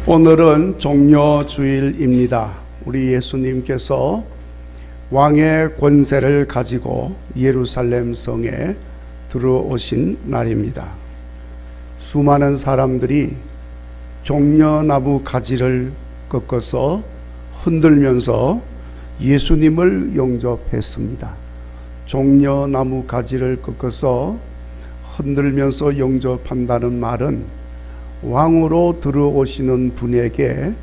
오늘은 종려주일입니다. 우리 예수님께서 왕의 권세를 가지고 예루살렘 성에 들어오신 날입니다. 수많은 사람들이 종려나무 가지를 꺾어서 흔들면서 예수님을 영접했습니다. 종려나무 가지를 꺾어서 흔들면서 영접한다는 말은 왕으로 들어오시는 분에게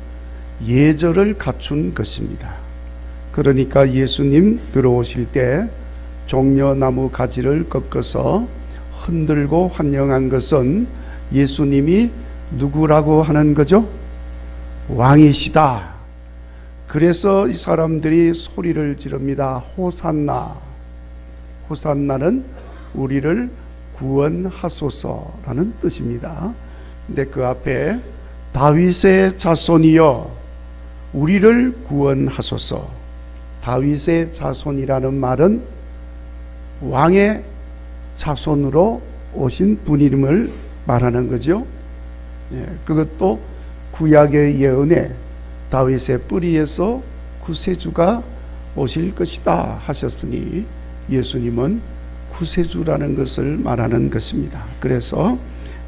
예절을 갖춘 것입니다. 그러니까 예수님 들어오실 때 종려나무 가지를 꺾어서 흔들고 환영한 것은 예수님이 누구라고 하는 거죠? 왕이시다. 그래서 이 사람들이 소리를 지릅니다. 호산나. 호산나는 우리를 구원하소서라는 뜻입니다. 근데 그 앞에 다윗의 자손이여 우리를 구원하소서. 다윗의 자손이라는 말은 왕의 자손으로 오신 분임을 말하는 거죠. 그것도 구약의 예언에 다윗의 뿌리에서 구세주가 오실 것이다 하셨으니 예수님은 구세주라는 것을 말하는 것입니다. 그래서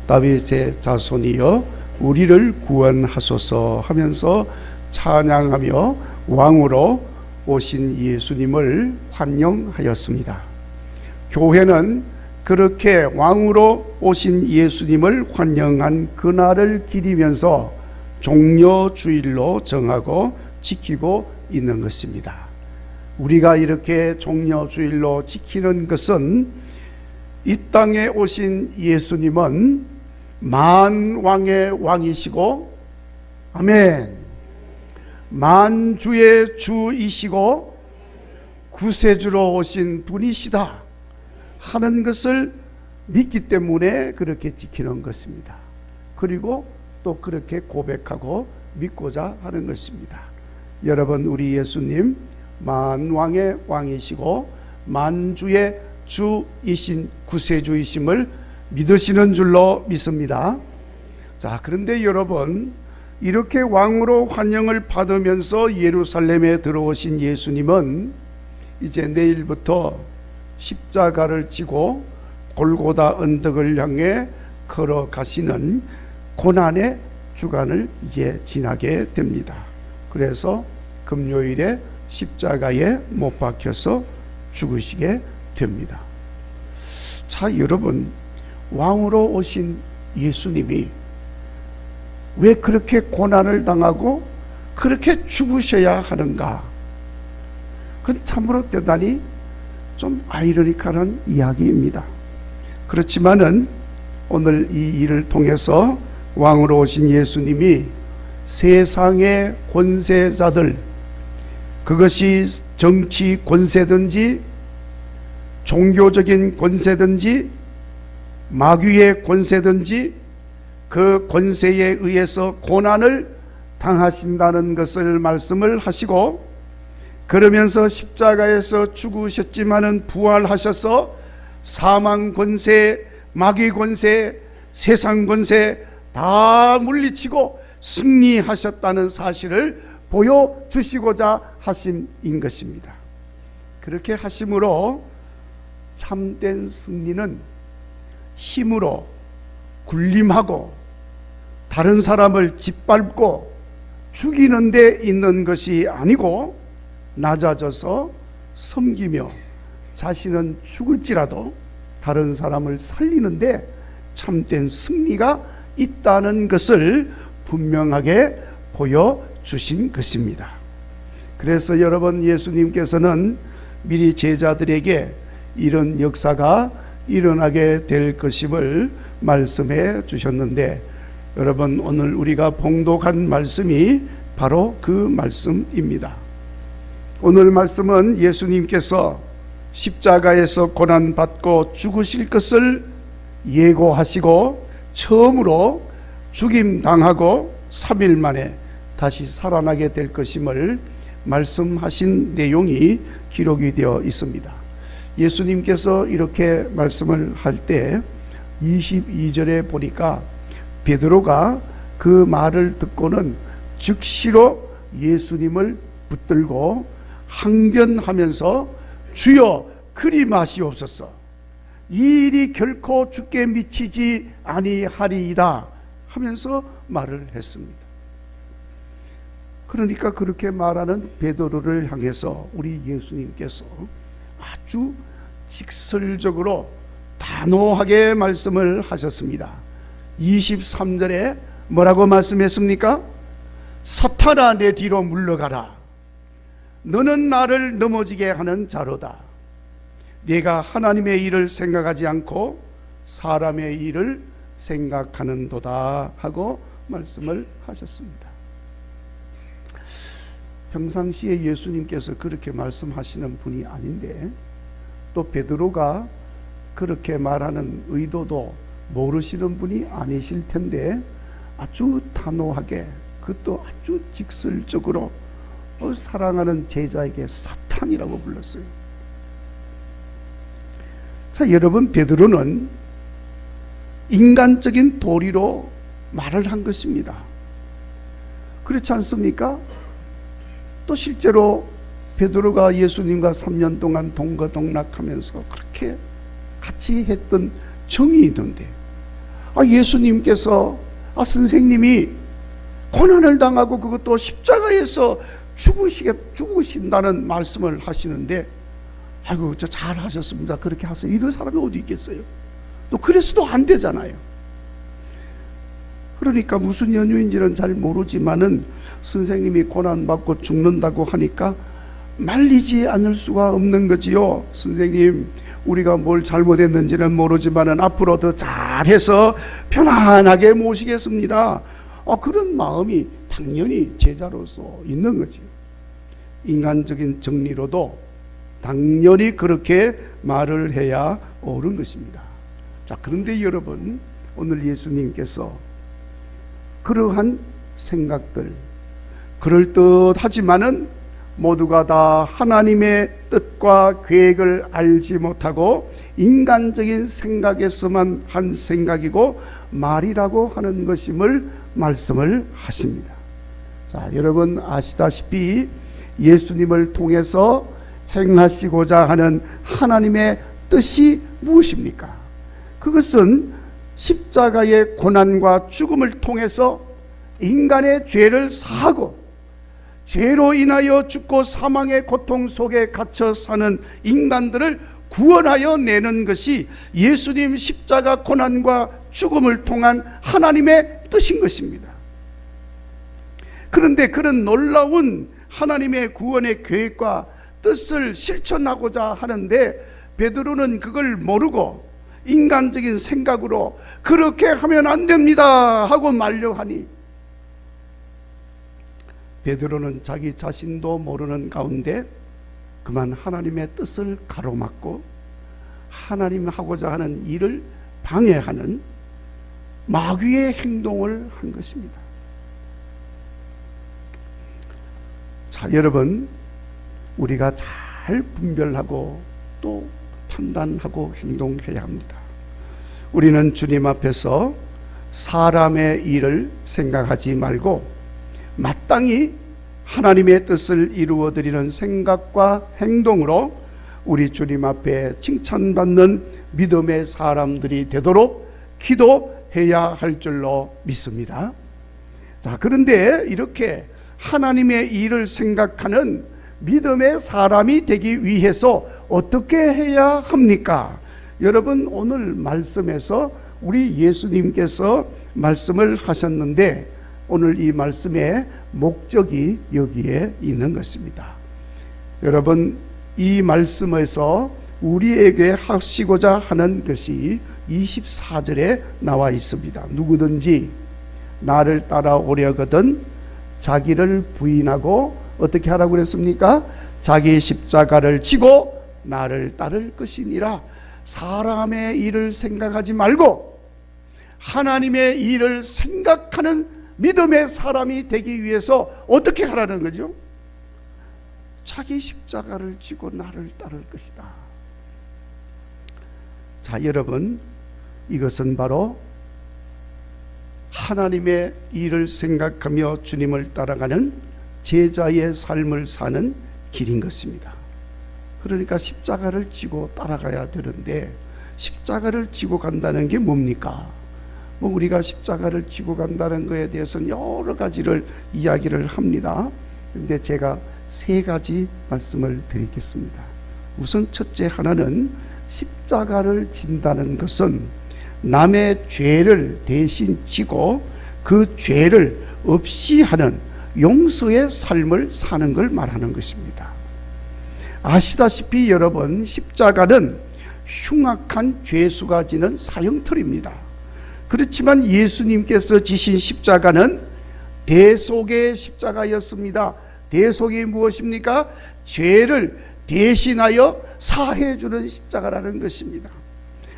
다윗의 자손이여 우리를 구원하소서 하면서 찬양하며 왕으로 오신 예수님을 환영하였습니다. 교회는 그렇게 왕으로 오신 예수님을 환영한 그날을 기리면서 종려주일로 정하고 지키고 있는 것입니다. 우리가 이렇게 종려주일로 지키는 것은 이 땅에 오신 예수님은 만왕의 왕이시고 아멘, 만주의 주이시고 구세주로 오신 분이시다 하는 것을 믿기 때문에 그렇게 지키는 것입니다. 그리고 또 그렇게 고백하고 믿고자 하는 것입니다. 여러분, 우리 예수님 만왕의 왕이시고 만주의 주이신 구세주이심을 믿으시는 줄로 믿습니다. 자, 그런데 여러분, 이렇게 왕으로 환영을 받으면서 예루살렘에 들어오신 예수님은 이제 내일부터 십자가를 지고 골고다 언덕을 향해 걸어가시는 고난의 주간을 이제 지나게 됩니다. 그래서 금요일에 십자가에 못 박혀서 죽으시게 됩니다. 자, 여러분, 왕으로 오신 예수님이 왜 그렇게 고난을 당하고 그렇게 죽으셔야 하는가? 그건 참으로 대단히 좀 아이러니컬한 이야기입니다. 그렇지만은 오늘 이 일을 통해서 왕으로 오신 예수님이 세상의 권세자들, 그것이 정치 권세든지 종교적인 권세든지 마귀의 권세든지 그 권세에 의해서 고난을 당하신다는 것을 말씀을 하시고, 그러면서 십자가에서 죽으셨지만은 부활하셔서 사망 권세, 마귀 권세, 세상 권세 다 물리치고 승리하셨다는 사실을 보여주시고자 하심인 것입니다. 그렇게 하심으로 참된 승리는 힘으로 군림하고 다른 사람을 짓밟고 죽이는 데 있는 것이 아니고 낮아져서 섬기며 자신은 죽을지라도 다른 사람을 살리는데 참된 승리가 있다는 것을 분명하게 보여주신 것입니다. 그래서 여러분, 예수님께서는 미리 제자들에게 이런 역사가 일어나게 될 것임을 말씀해 주셨는데, 여러분, 오늘 우리가 봉독한 말씀이 바로 그 말씀입니다. 오늘 말씀은 예수님께서 십자가에서 고난받고 죽으실 것을 예고하시고 처음으로 죽임당하고 3일 만에 다시 살아나게 될 것임을 말씀하신 내용이 기록이 되어 있습니다. 예수님께서 이렇게 말씀을 할 때 22절에 보니까 베드로가 그 말을 듣고는 즉시로 예수님을 붙들고 항변하면서 주여 그리 마시옵소서, 이 일이 결코 주께 미치지 아니하리이다 하면서 말을 했습니다. 그러니까 그렇게 말하는 베드로를 향해서 우리 예수님께서 아주 직설적으로 단호하게 말씀을 하셨습니다. 23절에 뭐라고 말씀했습니까? 사탄아 내 뒤로 물러가라. 너는 나를 넘어지게 하는 자로다. 네가 하나님의 일을 생각하지 않고 사람의 일을 생각하는도다 하고 말씀을 하셨습니다. 평상시에 예수님께서 그렇게 말씀하시는 분이 아닌데 또 베드로가 그렇게 말하는 의도도 모르시는 분이 아니실 텐데 아주 단호하게, 그것도 아주 직설적으로 사랑하는 제자에게 사탄이라고 불렀어요. 자, 여러분, 베드로는 인간적인 도리로 말을 한 것입니다. 그렇지 않습니까? 또 실제로 베드로가 예수님과 3년 동안 동거동락하면서 그렇게 같이 했던 정이 있는데, 예수님께서 선생님이 고난을 당하고 그것도 십자가에서 죽으신다는 말씀을 하시는데, 아이고 저 잘하셨습니다, 그렇게 하세요, 이런 사람이 어디 있겠어요? 또 그래서도 안 되잖아요. 그러니까 무슨 연유인지는 잘 모르지만은 선생님이 고난받고 죽는다고 하니까 말리지 않을 수가 없는 거지요. 선생님, 우리가 뭘 잘못했는지는 모르지만은 앞으로 더 잘해서 편안하게 모시겠습니다. 그런 마음이 당연히 제자로서 있는 거죠. 인간적인 정리로도 당연히 그렇게 말을 해야 옳은 것입니다. 자, 그런데 여러분, 오늘 예수님께서 그러한 생각들, 그럴듯하지만은 모두가 다 하나님의 뜻과 계획을 알지 못하고 인간적인 생각에서만 한 생각이고 말이라고 하는 것임을 말씀을 하십니다. 자, 여러분 아시다시피 예수님을 통해서 행하시고자 하는 하나님의 뜻이 무엇입니까? 그것은 십자가의 고난과 죽음을 통해서 인간의 죄를 사하고 죄로 인하여 죽고 사망의 고통 속에 갇혀 사는 인간들을 구원하여 내는 것이 예수님 십자가 고난과 죽음을 통한 하나님의 뜻인 것입니다. 그런데 그런 놀라운 하나님의 구원의 계획과 뜻을 실천하고자 하는데 베드로는 그걸 모르고 인간적인 생각으로 그렇게 하면 안 됩니다 하고 만류하니 베드로는 자기 자신도 모르는 가운데 그만 하나님의 뜻을 가로막고 하나님 하고자 하는 일을 방해하는 마귀의 행동을 한 것입니다. 자, 여러분, 우리가 잘 분별하고 또 판단하고 행동해야 합니다. 우리는 주님 앞에서 사람의 일을 생각하지 말고 마땅히 하나님의 뜻을 이루어드리는 생각과 행동으로 우리 주님 앞에 칭찬받는 믿음의 사람들이 되도록 기도해야 할 줄로 믿습니다. 자, 그런데 이렇게 하나님의 일을 생각하는 믿음의 사람이 되기 위해서 어떻게 해야 합니까? 여러분, 오늘 말씀에서 우리 예수님께서 말씀을 하셨는데 오늘 이 말씀의 목적이 여기에 있는 것입니다. 여러분, 이 말씀에서 우리에게 하시고자 하는 것이 24절에 나와 있습니다. 누구든지 나를 따라오려거든 자기를 부인하고 어떻게 하라고 그랬습니까? 자기 십자가를 지고 나를 따를 것이니라. 사람의 일을 생각하지 말고 하나님의 일을 생각하는 믿음의 사람이 되기 위해서 어떻게 하라는 거죠? 자기 십자가를 지고 나를 따를 것이다. 자, 여러분, 이것은 바로 하나님의 일을 생각하며 주님을 따라가는 제자의 삶을 사는 길인 것입니다. 그러니까 십자가를 지고 따라가야 되는데, 십자가를 지고 간다는 게 뭡니까? 우리가 십자가를 지고 간다는 것에 대해서는 여러 가지를 이야기를 합니다. 그런데 제가 세 가지 말씀을 드리겠습니다. 우선 첫째 하나는, 십자가를 진다는 것은 남의 죄를 대신 지고 그 죄를 없이 하는 용서의 삶을 사는 걸 말하는 것입니다. 아시다시피 여러분, 십자가는 흉악한 죄수가 지는 사형틀입니다. 그렇지만 예수님께서 지신 십자가는 대속의 십자가였습니다. 대속이 무엇입니까? 죄를 대신하여 사해주는 십자가라는 것입니다.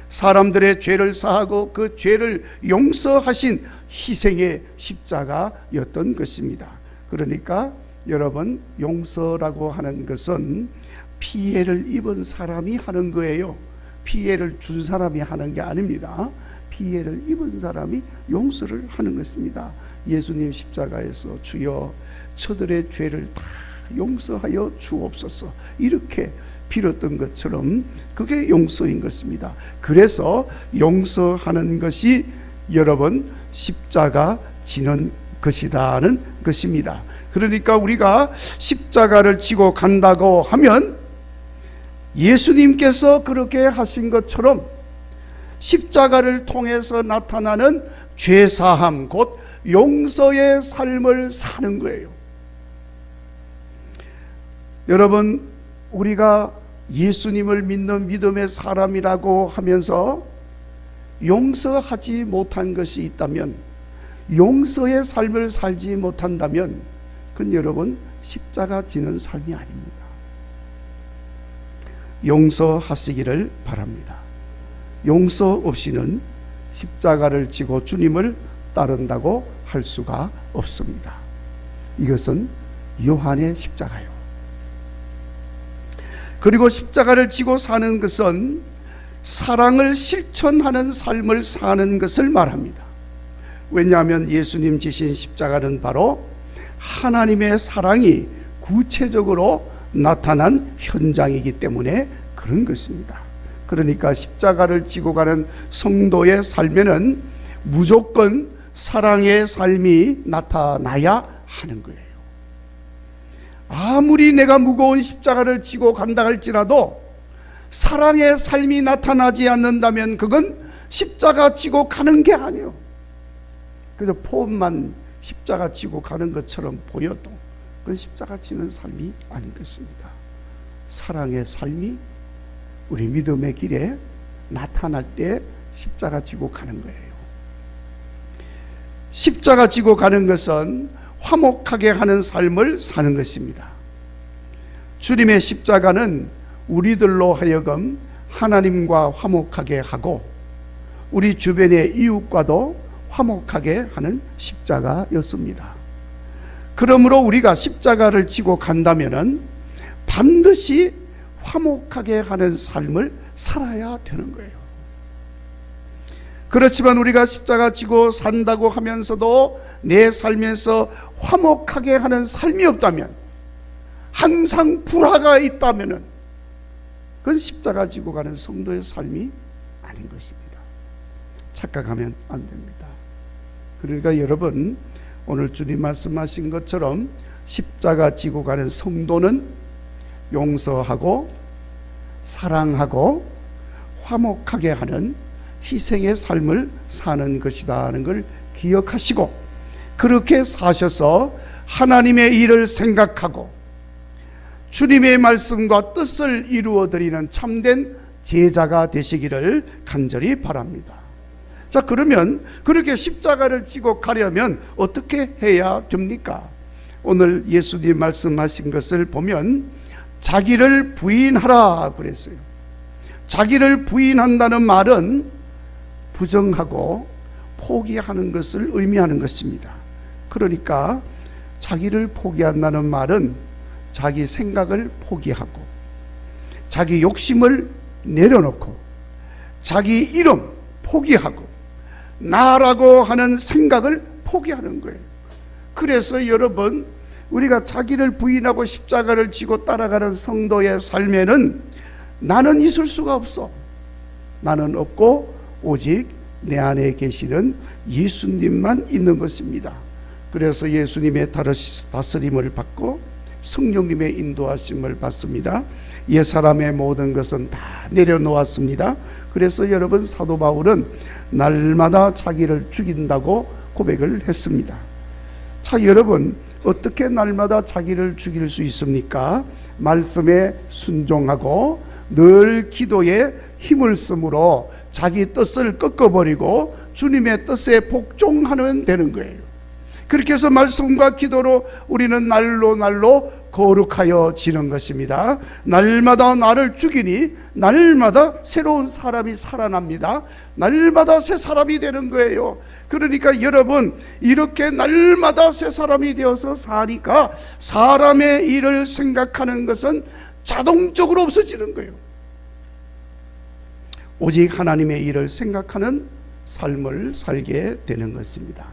사람들의 죄를 사하고 그 죄를 용서하신 희생의 십자가였던 것입니다. 그러니까 여러분, 용서라고 하는 것은 피해를 입은 사람이 하는 거예요. 피해를 준 사람이 하는 게 아닙니다. 피해를 입은 사람이 용서를 하는 것입니다. 예수님 십자가에서 주여 저들의 죄를 다 용서하여 주옵소서 이렇게 빌었던 것처럼 그게 용서인 것입니다. 그래서 용서하는 것이 여러분 십자가 지는 것이라는 것입니다. 그러니까 우리가 십자가를 지고 간다고 하면 예수님께서 그렇게 하신 것처럼 십자가를 통해서 나타나는 죄사함, 곧 용서의 삶을 사는 거예요. 여러분, 우리가 예수님을 믿는 믿음의 사람이라고 하면서 용서하지 못한 것이 있다면, 용서의 삶을 살지 못한다면 그건 여러분 십자가 지는 삶이 아닙니다. 용서하시기를 바랍니다. 용서 없이는 십자가를 지고 주님을 따른다고 할 수가 없습니다. 이것은 요한의 십자가요. 그리고 십자가를 지고 사는 것은 사랑을 실천하는 삶을 사는 것을 말합니다. 왜냐하면 예수님 지신 십자가는 바로 하나님의 사랑이 구체적으로 나타난 현장이기 때문에 그런 것입니다. 그러니까 십자가를 지고 가는 성도의 삶에는 무조건 사랑의 삶이 나타나야 하는 거예요. 아무리 내가 무거운 십자가를 지고 간다 할지라도 사랑의 삶이 나타나지 않는다면 그건 십자가 지고 가는 게 아니에요. 그래서 폼만 십자가 지고 가는 것처럼 보여도 그건 십자가 지는 삶이 아닌 것입니다. 사랑의 삶이 우리 믿음의 길에 나타날 때 십자가 지고 가는 거예요. 십자가 지고 가는 것은 화목하게 하는 삶을 사는 것입니다. 주님의 십자가는 우리들로 하여금 하나님과 화목하게 하고 우리 주변의 이웃과도 화목하게 하는 십자가였습니다. 그러므로 우리가 십자가를 지고 간다면은 반드시 화목하게 하는 삶을 살아야 되는 거예요. 그렇지만 우리가 십자가 지고 산다고 하면서도 내 삶에서 화목하게 하는 삶이 없다면, 항상 불화가 있다면은 그건 십자가 지고 가는 성도의 삶이 아닌 것입니다. 착각하면 안 됩니다. 그러니까 여러분, 오늘 주님 말씀하신 것처럼 십자가 지고 가는 성도는 용서하고 사랑하고 화목하게 하는 희생의 삶을 사는 것이라는 걸 기억하시고, 그렇게 사셔서 하나님의 일을 생각하고 주님의 말씀과 뜻을 이루어드리는 참된 제자가 되시기를 간절히 바랍니다. 자, 그러면 그렇게 십자가를 지고 가려면 어떻게 해야 됩니까? 오늘 예수님 말씀하신 것을 보면 자기를 부인하라 그랬어요. 자기를 부인한다는 말은 부정하고 포기하는 것을 의미하는 것입니다. 그러니까 자기를 포기한다는 말은 자기 생각을 포기하고 자기 욕심을 내려놓고 자기 이름 포기하고 나라고 하는 생각을 포기하는 거예요. 그래서 여러분, 우리가 자기를 부인하고 십자가를 지고 따라가는 성도의 삶에는 나는 있을 수가 없어. 나는 없고 오직 내 안에 계시는 예수님만 있는 것입니다. 그래서 예수님의 다스림을 받고 성령님의 인도하심을 받습니다. 옛사람의 모든 것은 다 내려놓았습니다. 그래서 여러분, 사도 바울은 날마다 자기를 죽인다고 고백을 했습니다. 자, 여러분, 어떻게 날마다 자기를 죽일 수 있습니까? 말씀에 순종하고 늘 기도에 힘을 쓰므로 자기 뜻을 꺾어버리고 주님의 뜻에 복종하면 되는 거예요. 그렇게 해서 말씀과 기도로 우리는 날로 거룩하여 지는 것입니다. 날마다 나를 죽이니 날마다 새로운 사람이 살아납니다. 날마다 새 사람이 되는 거예요. 그러니까 여러분, 이렇게 날마다 새 사람이 되어서 사니까 사람의 일을 생각하는 것은 자동적으로 없어지는 거예요. 오직 하나님의 일을 생각하는 삶을 살게 되는 것입니다.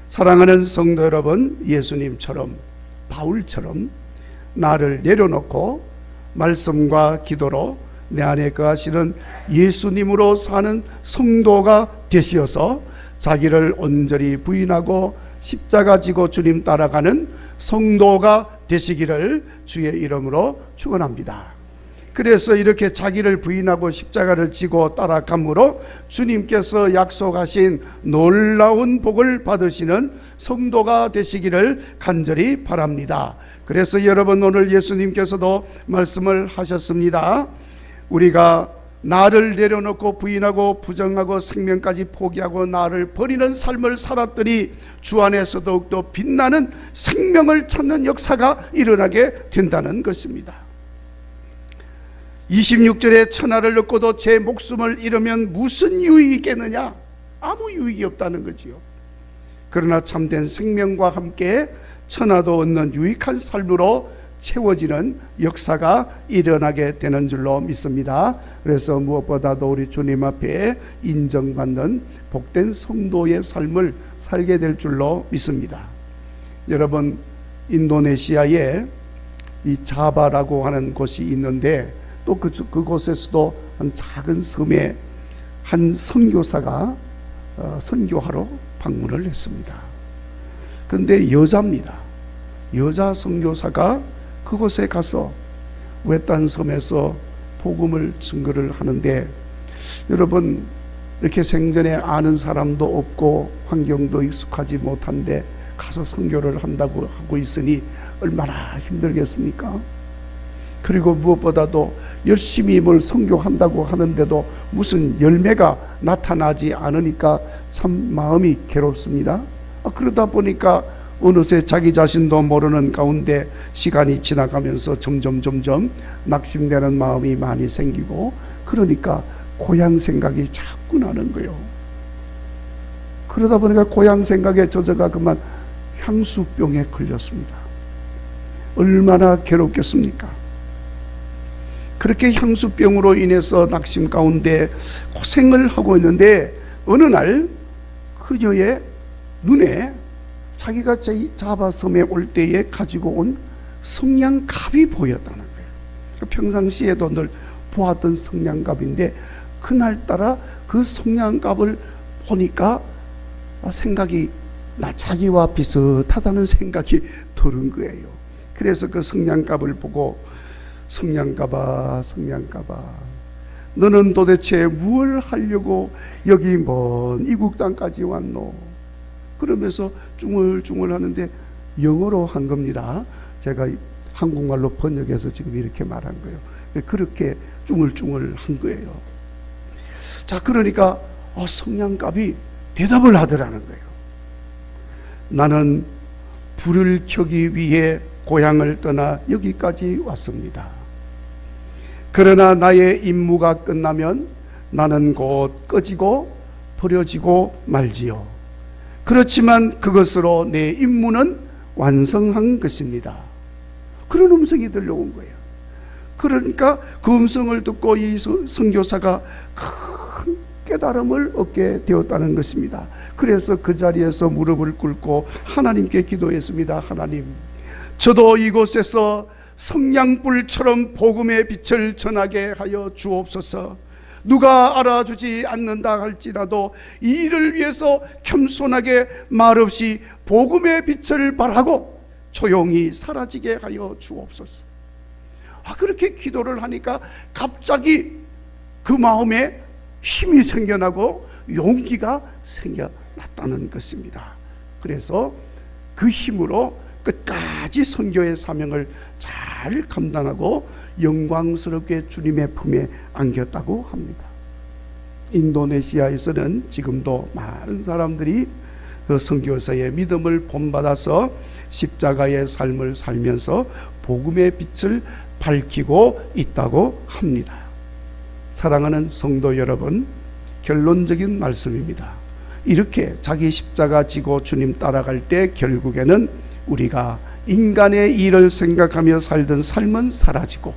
사랑하는 성도 여러분, 예수님처럼, 바울처럼 나를 내려놓고 말씀과 기도로 내 안에 거하시는 예수님으로 사는 성도가 되시어서 자기를 온전히 부인하고 십자가 지고 주님 따라가는 성도가 되시기를 주의 이름으로 축원합니다. 그래서 이렇게 자기를 부인하고 십자가를 지고 따라감으로 주님께서 약속하신 놀라운 복을 받으시는 성도가 되시기를 간절히 바랍니다. 그래서 여러분, 오늘 예수님께서도 말씀을 하셨습니다. 우리가 나를 내려놓고 부인하고 부정하고 생명까지 포기하고 나를 버리는 삶을 살았더니 주 안에서 더욱더 빛나는 생명을 찾는 역사가 일어나게 된다는 것입니다. 26절에 천하를 얻고도 제 목숨을 잃으면 무슨 유익이 있겠느냐? 아무 유익이 없다는 거지요. 그러나 참된 생명과 함께 천하도 얻는 유익한 삶으로 채워지는 역사가 일어나게 되는 줄로 믿습니다. 그래서 무엇보다도 우리 주님 앞에 인정받는 복된 성도의 삶을 살게 될 줄로 믿습니다. 여러분, 인도네시아에 이 자바라고 하는 곳이 있는데 또 그곳에서도 한 작은 섬에 한 선교사가 선교하러 방문을 했습니다. 그런데 여자입니다. 여자 선교사가 그곳에 가서 외딴 섬에서 복음을 증거를 하는데, 여러분, 이렇게 생전에 아는 사람도 없고 환경도 익숙하지 못한데 가서 선교를 한다고 하고 있으니 얼마나 힘들겠습니까? 그리고 무엇보다도 열심히 뭘 선교한다고 하는데도 무슨 열매가 나타나지 않으니까 참 마음이 괴롭습니다. 그러다 보니까 어느새 자기 자신도 모르는 가운데 시간이 지나가면서 점점 낙심되는 마음이 많이 생기고, 그러니까 고향 생각이 자꾸 나는 거예요. 그러다 보니까 고향 생각에 젖어가 그만 향수병에 걸렸습니다. 얼마나 괴롭겠습니까? 그렇게 향수병으로 인해서 낙심 가운데 고생을 하고 있는데 어느 날 그녀의 눈에 자기가 자바섬에 올 때에 가지고 온 성냥갑이 보였다는 거예요. 평상시에도 늘 보았던 성냥갑인데 그날따라 그 성냥갑을 보니까 생각이 자기와 비슷하다는 생각이 드는 거예요. 그래서 그 성냥갑을 보고 성냥갑아 너는 도대체 무엇을 하려고 여기 먼 이국 땅까지 왔노? 그러면서 쭝얼쭝얼 하는데 영어로 한 겁니다. 제가 한국말로 번역해서 지금 이렇게 말한 거예요. 그렇게 쭝얼쭝얼 한 거예요. 자, 그러니까 성냥갑이 대답을 하더라는 거예요. 나는 불을 켜기 위해 고향을 떠나 여기까지 왔습니다. 그러나 나의 임무가 끝나면 나는 곧 꺼지고 버려지고 말지요. 그렇지만 그것으로 내 임무는 완성한 것입니다. 그런 음성이 들려온 거예요. 그러니까 그 음성을 듣고 이 선교사가 큰 깨달음을 얻게 되었다는 것입니다. 그래서 그 자리에서 무릎을 꿇고 하나님께 기도했습니다. 하나님, 저도 이곳에서 성냥불처럼 복음의 빛을 전하게 하여 주옵소서. 누가 알아주지 않는다 할지라도 이 일을 위해서 겸손하게 말없이 복음의 빛을 발하고 조용히 사라지게 하여 주옵소서. 그렇게 기도를 하니까 갑자기 그 마음에 힘이 생겨나고 용기가 생겨났다는 것입니다. 그래서 그 힘으로 끝까지 선교의 사명을 잘 감당하고 영광스럽게 주님의 품에 안겼다고 합니다. 인도네시아에서는 지금도 많은 사람들이 그 선교사의 믿음을 본받아서 십자가의 삶을 살면서 복음의 빛을 밝히고 있다고 합니다. 사랑하는 성도 여러분, 결론적인 말씀입니다. 이렇게 자기 십자가 지고 주님 따라갈 때 결국에는 우리가 인간의 일을 생각하며 살던 삶은 사라지고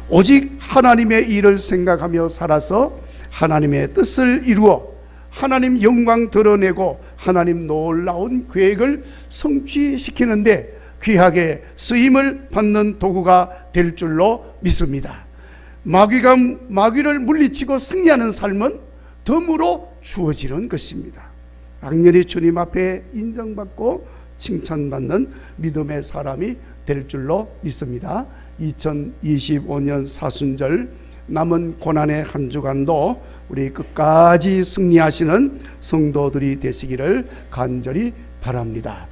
오직 하나님의 일을 생각하며 살아서 하나님의 뜻을 이루어 하나님 영광 드러내고 하나님 놀라운 계획을 성취시키는데 귀하게 쓰임을 받는 도구가 될 줄로 믿습니다. 마귀를 물리치고 승리하는 삶은 덤으로 주어지는 것입니다. 악렬히 주님 앞에 인정받고 칭찬받는 믿음의 사람이 될 줄로 믿습니다. 2025년 사순절 남은 고난의 한 주간도 우리 끝까지 승리하시는 성도들이 되시기를 간절히 바랍니다.